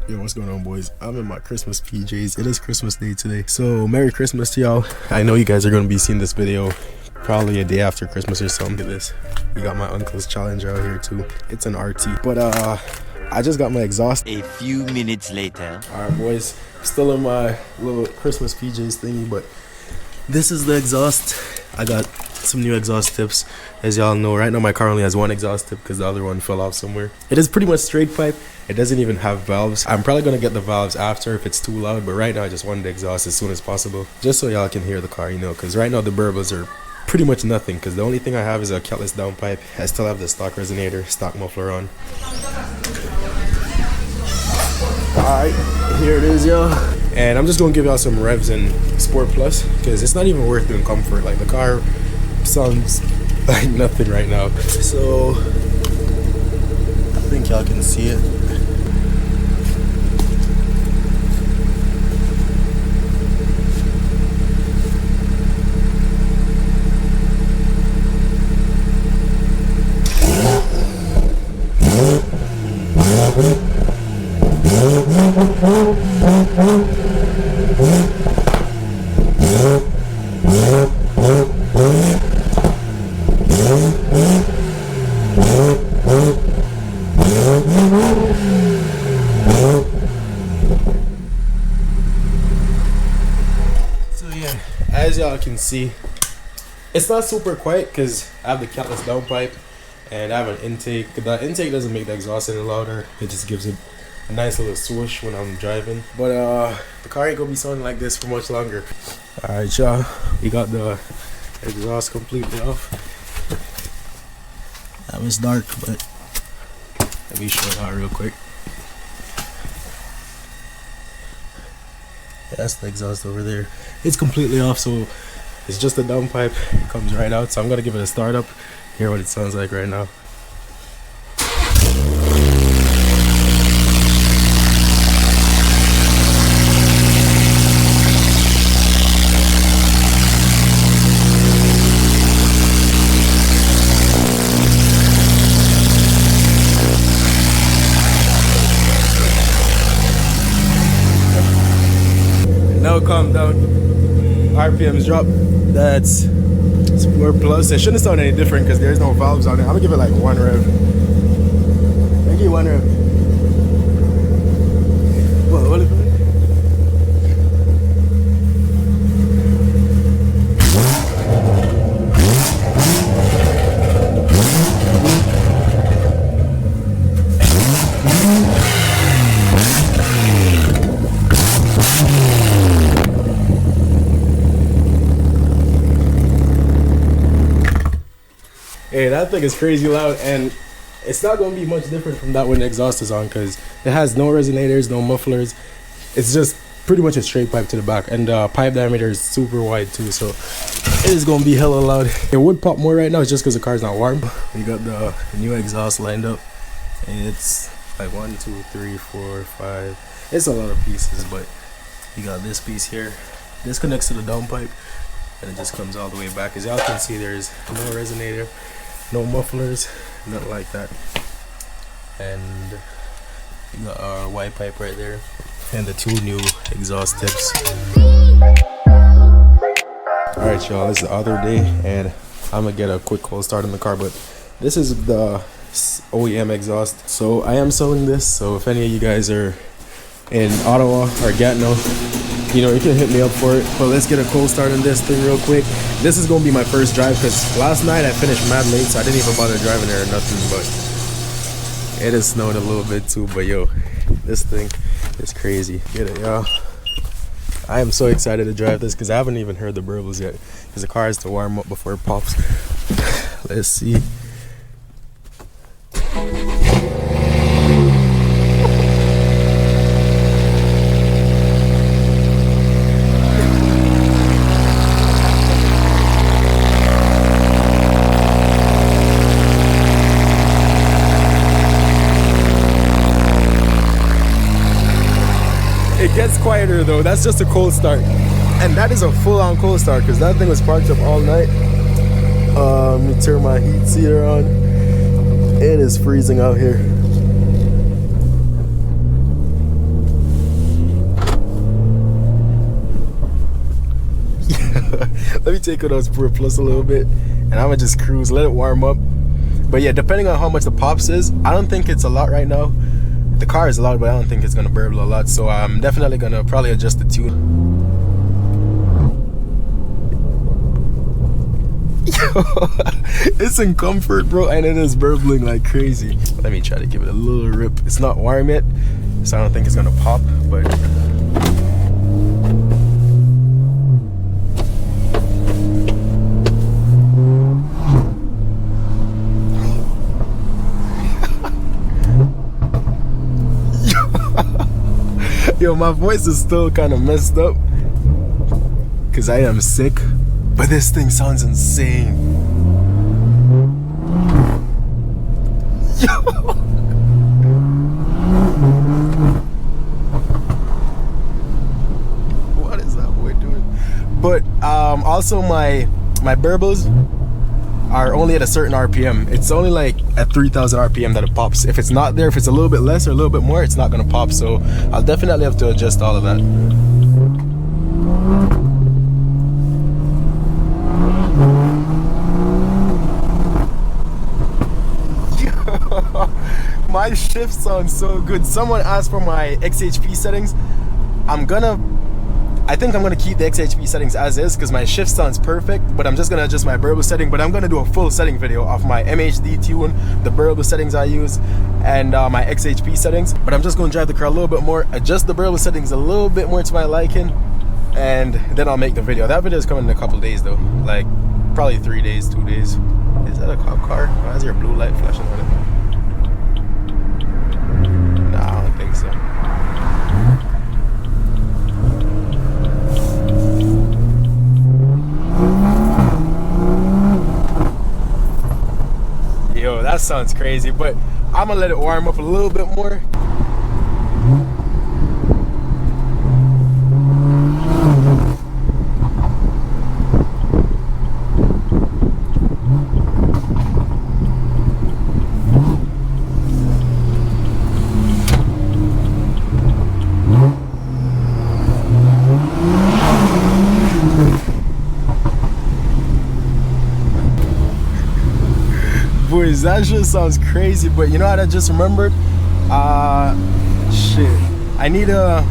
Yo, what's going on, boys? I'm in my Christmas PJs. It is Christmas Day today, so Merry Christmas to y'all. I know you guys are going to be seeing this video probably a day after Christmas or something. Look at this. We got my uncle's Challenger out here too. It's an RT, but I just got my exhaust. A few minutes later. Alright, boys, still in my little Christmas PJs thingy, but this is the exhaust. I got some new exhaust tips. As y'all know, right now my car only has one exhaust tip because the other one fell off somewhere. It is pretty much straight pipe. It doesn't even have valves. I'm probably gonna get the valves after if it's too loud, but right now I just wanted the exhaust as soon as possible, just so y'all can hear the car, you know, because right now the burbles are pretty much nothing, because the only thing I have is a ketless downpipe. I still have the stock resonator, stock muffler on. Alright, here it is, y'all. And I'm just gonna give y'all some revs in Sport Plus, because it's not even worth doing comfort. Like, the car sounds like nothing right now. So I think y'all can see it. So yeah, as y'all can see, it's not super quiet because I have the ketless downpipe and I have an intake. The intake doesn't make the exhaust any louder. It just gives it a nice little swoosh when I'm driving. But the car ain't gonna be sounding like this for much longer. Alright, y'all, we got the exhaust completely off. That was dark, but let me show y'all real quick. Yeah, that's the exhaust over there. It's completely off, so it's just the downpipe. It comes right out. So I'm gonna give it a start up. Hear what it sounds like right now. Now calm down. RPMs drop. That's Sport Plus. It shouldn't sound any different because there's no valves on it. I'm gonna give it like one rev. Maybe one rev. What is it? Hey, that thing is crazy loud, and it's not going to be much different from that when the exhaust is on, because it has no resonators, no mufflers. It's just pretty much a straight pipe to the back, and the pipe diameter is super wide too, so it is going to be hella loud. It would pop more right now, it's just because the car's not warm. We got the new exhaust lined up. It's like 1, 2, 3, 4, 5. It's a lot of pieces, but you got this piece here. This connects to the downpipe, and it just comes all the way back. As y'all can see, there's no resonator, no mufflers, nothing like that. And you got our Y pipe right there, and the two new exhaust tips. Alright, y'all, it's the other day, and I'm gonna get a quick cold start in the car, but this is the OEM exhaust. So I am selling this, so if any of you guys are in Ottawa or Gatineau, you know, you can hit me up for it. But let's get a cold start on this thing real quick. This is gonna be my first drive because last night I finished mad late, so I didn't even bother driving there or nothing. But it is snowing a little bit too. But yo, this thing is crazy. Get it, y'all. I am so excited to drive this because I haven't even heard the burbles yet, because the car has to warm up before it pops. Let's see. It gets quieter though. That's just a cold start, and that is a full-on cold start because that thing was parked up all night. Let me turn my heat seater on. It is freezing out here. Let me take it on Sport Plus a little bit, and I'm gonna just cruise, let it warm up. But yeah, depending on how much the pops is, I don't think it's a lot right now. The car is loud, but I don't think it's gonna burble a lot. So I'm definitely gonna probably adjust the tune. It's in comfort, bro, and it is burbling like crazy. Let me try to give it a little rip. It's not warm yet, so I don't think it's gonna pop, but yo, my voice is still kind of messed up because I am sick, but this thing sounds insane. Yo. What is that boy doing? But also my burbles are only at a certain RPM. It's only like at 3,000 RPM that it pops. If it's not there, if it's a little bit less or a little bit more, it's not gonna pop. So I'll definitely have to adjust all of that. My shift sounds so good. Someone asked for my XHP settings. I think I'm gonna keep the XHP settings as is because my shift sounds perfect, but I'm just gonna adjust my burble setting. But I'm gonna do a full setting video of my MHD tune, the burble settings I use, and my XHP settings. But I'm just gonna drive the car a little bit more, adjust the burble settings a little bit more to my liking, and then I'll make the video. That video is coming in a couple days though, like probably 3 days, 2 days. Is that a cop car? Why is there a blue light flashing on it? Nah, I don't think so. Yo, that sounds crazy, but I'm gonna let it warm up a little bit more. Boys, that just sounds crazy, but you know what I just remembered? Shit. I need the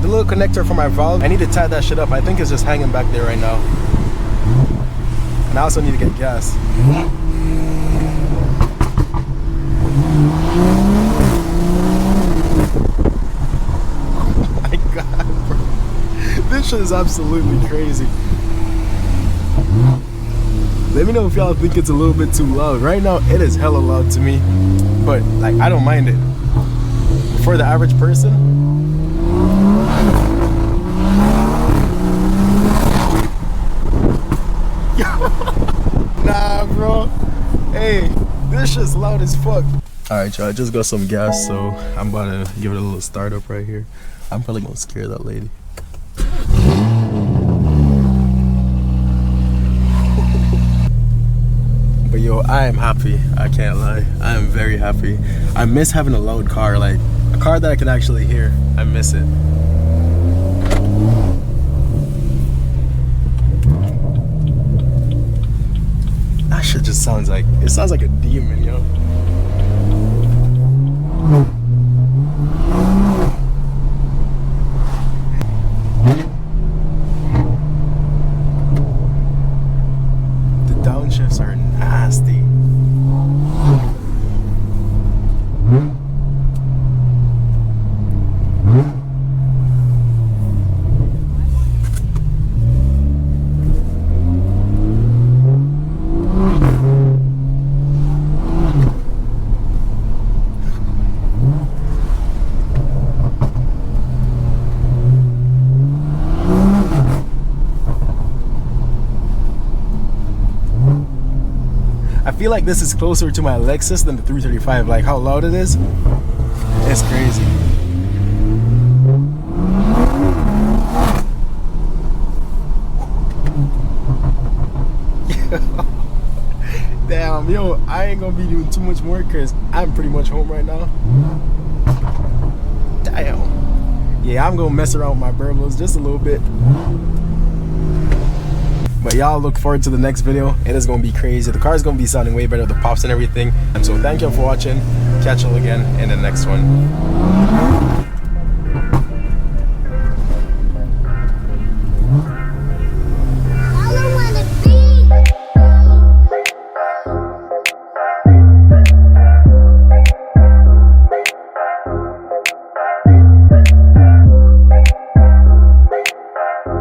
little connector for my valve. I need to tie that shit up. I think it's just hanging back there right now. And I also need to get gas. Oh my god, bro. This shit is absolutely crazy. Let me know if y'all think it's a little bit too loud. Right now, it is hella loud to me, but like I don't mind it. For the average person, nah, bro. Hey, this shit's loud as fuck. All right, y'all. I just got some gas, so I'm about to give it a little start up right here. I'm probably gonna scare that lady. But yo, I am happy. I can't lie. I am very happy. I miss having a loud car, like a car that I can actually hear. I miss it. That shit just sounds like, it sounds like a demon, yo. The downshifts are nasty. I feel like this is closer to my Lexus than the 335. Like how loud it is, it's crazy. Damn, yo, I ain't gonna be doing too much more because I'm pretty much home right now. Damn. Yeah, I'm gonna mess around with my burbles just a little bit. But y'all look forward to the next video. It is gonna be crazy. The car is gonna be sounding way better, the pops and everything. And so thank you for watching. Catch you again in the next one.